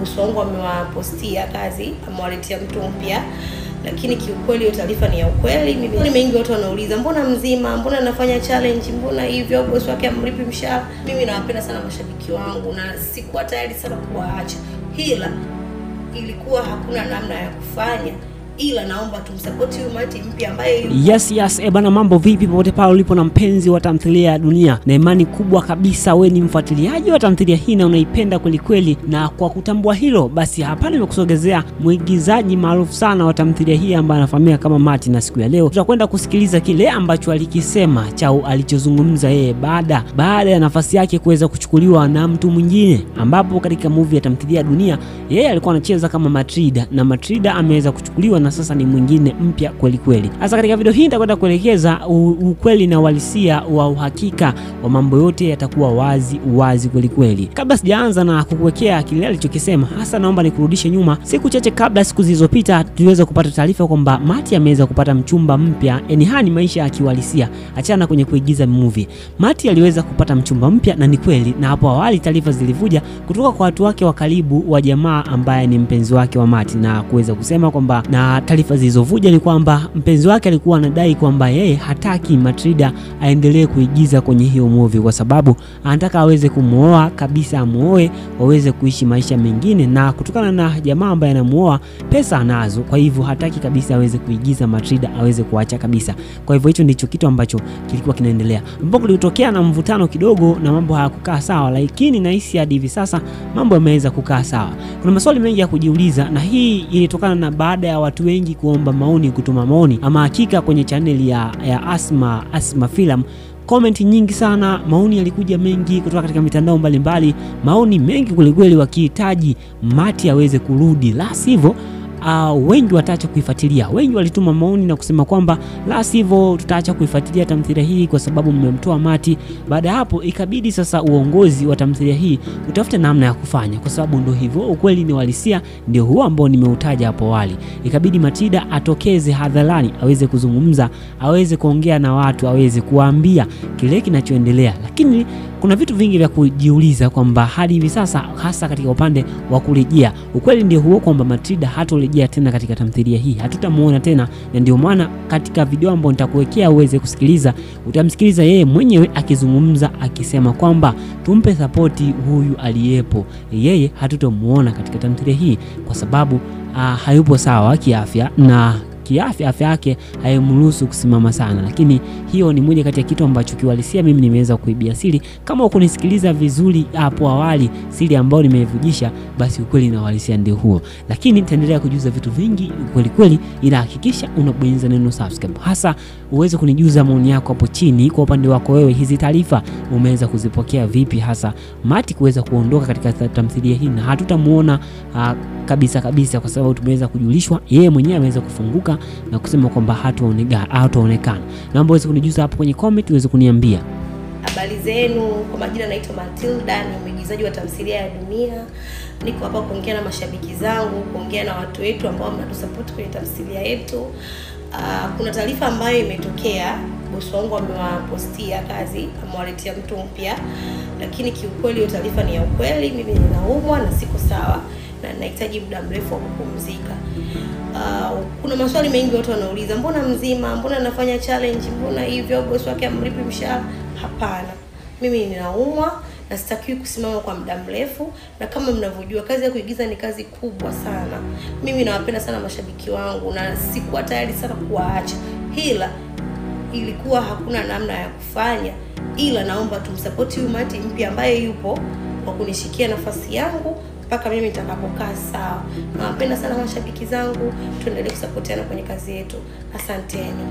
bosi wangu amewapostia kazi, amewaletea mtu mpya. Lakini kiukweli hiyo taarifa ni ya ukweli. Mimi mengi watu wanauliza mbona mzima, mbona anafanya challenge, mbona hivyo, bosi wake amlipi mshahara. Mimi nawapenda sana mashabiki wangu na sikuwa tayari sana kuwaacha. Hila ilikuwa hakuna namna ya kufanya, ila naomba tumsupport huyu Mati mpya ambaye Yes, bana, mambo vipi popote pale ulipo na mpenzi wa tamthilia ya Dunia, na imani kubwa kabisa wewe ni mfuatiliaji wa tamthilia hii na unaipenda kweli kweli. Na kwa kutambua hilo, basi hapa nimekusogezea mwigizaji maarufu sana wa tamthilia hii ambaye anafahamika kama Mati, na siku ya leo tutakwenda kusikiliza kile ambacho alikisema chao alichozungumza yeye baada ya nafasi yake kuweza kuchukuliwa na mtu mwingine, ambapo katika movie ya tamthilia ya Dunia yeye alikuwa anacheza kama Matrida na Matrida ameweza kuchukuliwa na sasa ni mwingine mpya kweli kweli. Sasa katika video hii nitakwenda kuelekeza ukweli na uhalisia wa uhakika wa mambo yote yatakuwa wazi kweli kweli. Kabla sijaanza na kukuwekea kile alichokisema, hasa naomba nikurudishe nyuma siku chache kabla. Siku zilizopita tuliweza kupata taarifa kwamba Mati ameweza kupata mchumba mpya. Ni maisha ya kiuhalisia, achana kwenye kuigiza movie. Mati aliweza kupata mchumba mpya na ni kweli, na hapo awali taarifa zilivuja kutoka kwa watu wake wa karibu wa jamaa ambaye ni mpenzi wake wa Mati, na kuweza kusema kwamba, na taarifa zilizovuja ni kwamba mpenzi wake alikuwa anadai kwamba yeye hataki Matrida aendelee kuigiza kwenye hiyo movie kwa sababu anataka aweze kumuoa kabisa, amuoe waweze kuishi maisha mengine, na kutokana na jamaa ambaye anamuoa pesa anazo, kwa hivyo hataki kabisa aweze kuigiza Matrida, aweze kuacha kabisa. Kwa hivyo hicho ndicho kitu ambacho kilikuwa kinaendelea, ambapo kulitokea na mvutano kidogo na mambo hayakukaa sawa, lakini nahisi hadi hivi sasa mambo yameweza kukaa sawa. Kuna maswali mengi ya kujiuliza, na hii ilitokana na baada ya watu wengi kuomba maoni, kutuma maoni. Ama hakika kwenye channel ya Asma Film, comment nyingi sana, maoni yalikuja mengi kutoka katika mitandao mbalimbali, maoni mengi kweli wakihitaji Mati aweze kurudi, la sivyo wengi wataacha kuifuatilia. Wengi walituma maoni na kusema kwamba la sivyo tutaacha kuifuatilia tamthilia hii kwa sababu mmemtoa Mati. Baada ya hapo ikabidi sasa uongozi wa tamthilia hii utafute namna ya kufanya, kwa sababu ndio hivyo, ukweli ni uhalisia ndio huo ambao nimeutaja hapo awali. Ikabidi Matrida atokeze hadharani, aweze kuzungumza, aweze kuongea na watu, aweze kuambia kile kinachoendelea. Lakini kuna vitu vingi vya kujiuliza kwamba hadi hivi sasa, hasa katika upande wa kurejea, ukweli ndio huo kwamba Matrida hatorejea tena katika tamthilia hii, hatutamuona tena. Na ndio maana katika video ambayo nitakuwekea uweze kusikiliza, utamsikiliza yeye mwenyewe akizungumza, akisema kwamba tumpe support huyu aliyepo, yeye hatutamuona katika tamthilia hii kwa sababu hayupo sawa kiafya, na afya yake haimruhusu kusimama sana. Lakini hiyo ni moja kati ya kitu ambacho kiuhalisia mimi nimeweza kuibia siri. Kama ukunisikiliza vizuri hapo awali, siri ambayo nimevujisha, basi ukweli na uhalisia ndio huo. Lakini nitaendelea kujuza vitu vingi kweli, ila hakikisha unabonyeza neno subscribe, hasa uweze kunijuza maoni yako hapo chini. Kwa upande wako wewe, hizi taarifa umeweza kuzipokea vipi, hasa Mati kuweza kuondoka katika tamthilia hii na hatutamuona kabisa kwa sababu tumeweza kujulishwa yeye mwenyewe ameweza kufunguka na kusema kwamba hataonekana. Naomba uweze kunijuza hapo kwenye comment, uweze kuniambia habari zenu. Kwa majina naitwa Matilda, ni mwigizaji wa tamthilia ya Dunia. Niko hapa kuongea na mashabiki zangu, kuongea na watu wetu ambao mnatusupport kwenye tamthilia yetu. Kuna taarifa ambayo imetokea, bosi wangu amewapostia kazi, amewaletea mtu mpya. Lakini kiukweli hiyo taarifa ni ya ukweli. Mimi ninaumwa na siko sawa na nahitaji muda mrefu wa kupumzika. Kuna maswali mengi watu wanauliza mbona mzima, mbona anafanya challenge, mbona hivyo, bosi wake amlipi mshahara. Hapana, mimi ninaumwa na sitakiwi kusimama kwa muda mrefu, na kama mnavyojua kazi ya kuigiza ni kazi kubwa sana. Mimi nawapenda sana mashabiki wangu na sikuwa tayari sana kuwaacha, ila ilikuwa hakuna namna ya kufanya, ila naomba tumsupport huyu Mati mpya ambaye yupo kwa kunishikia nafasi yangu mpaka mimi nitakapokaa sawa. Nawapenda sana mashabiki zangu, tuendelee kusupportiana kwenye kazi yetu. Asanteni.